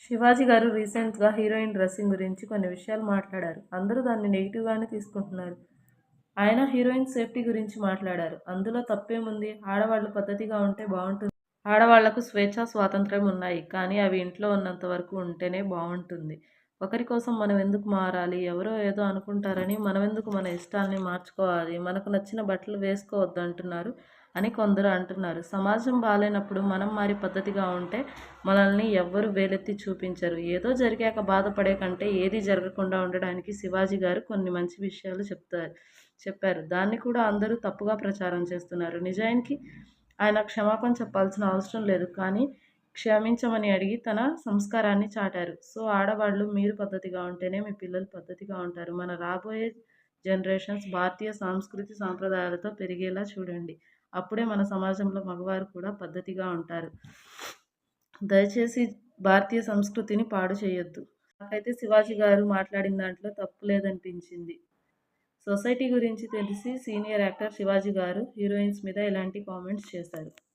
శివాజీ గారు రీసెంట్గా heroine dressing గురించి కొన్ని విషయాలు మాట్లాడారు. అందరూ దాన్ని నెగిటివ్గానే తీసుకుంటున్నారు. ఆయన హీరోయిన్ సేఫ్టీ గురించి మాట్లాడారు. అందులో తప్పేముంది? ఆడవాళ్ళు పద్ధతిగా ఉంటే బాగుంటుంది. ఆడవాళ్లకు స్వేచ్ఛ, స్వాతంత్ర్యం ఉన్నాయి. కానీ అవి ఇంట్లో ఉన్నంత వరకు ఉంటేనే బాగుంటుంది. ఒకరి కోసం మనం ఎందుకు మారాలి? ఎవరో ఏదో అనుకుంటారని మనమెందుకు మన ఇష్టాల్ని మార్చుకోవాలి? మనకు నచ్చిన బట్టలు వేసుకోవద్దు అంటున్నారు అని కొందరు అంటున్నారు. సమాజం బాలేనప్పుడు మనం మారి పద్ధతిగా ఉంటే మనల్ని ఎవ్వరు వేలెత్తి చూపించరు. ఏదో జరిగాక బాధపడే కంటే ఏది జరగకుండా ఉండడానికి శివాజీ గారు కొన్ని మంచి విషయాలు చెప్పారు. దాన్ని కూడా అందరూ తప్పుగా ప్రచారం చేస్తున్నారు. నిజానికి ఆయన క్షమాపణ చెప్పాల్సిన అవసరం లేదు. కానీ క్షమించమని అడిగి తన సంస్కారాన్ని చాటారు. సో ఆడవాళ్ళు మీరు పద్ధతిగా ఉంటేనే మీ పిల్లలు పద్ధతిగా ఉంటారు. మన రాబోయే జనరేషన్స్ భారతీయ సంస్కృతి సాంప్రదాయాలతో పెరిగేలా చూడండి. అప్పుడే మన సమాజంలో మగవారు కూడా పద్ధతిగా ఉంటారు. దయచేసి భారతీయ సంస్కృతిని పాడు చేయొద్దు. నాకైతే శివాజీ గారు మాట్లాడిన దాంట్లో తప్పు లేదనిపించింది. సొసైటీ గురించి తెలిసి సీనియర్ యాక్టర్ శివాజీ గారు హీరోయిన్స్ మీద ఇలాంటి కామెంట్స్ చేశారు.